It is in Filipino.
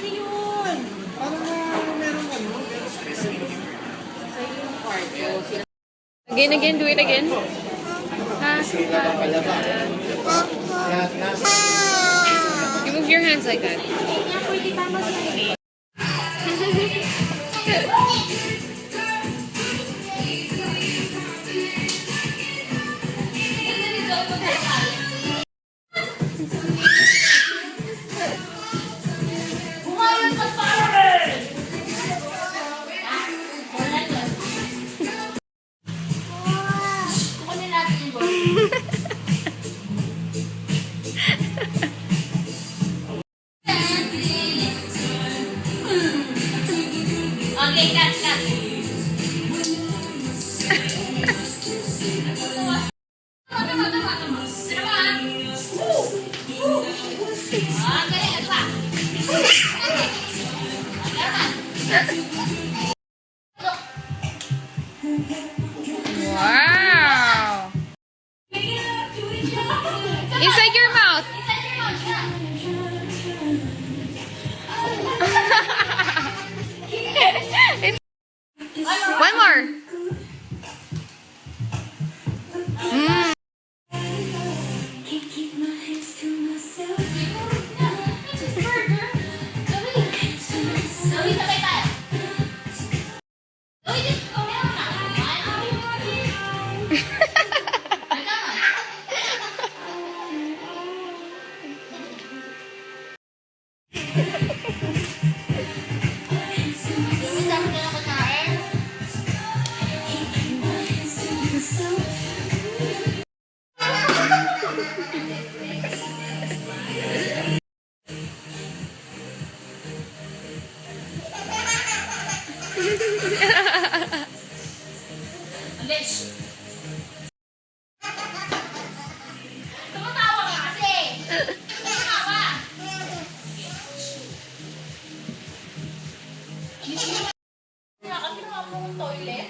kasi yun. Parang meron ano, meron specific. Sa yung kwarto. Again, do it again. Ha? Sila lang pala ba? Lahat na. You move your hands like that. Kaya pwede tama siya. Okay, cut. Wow! Inside your mouth. One more. Bish. Tumatawa ka kasi. Tumatawa. Kami na toilet.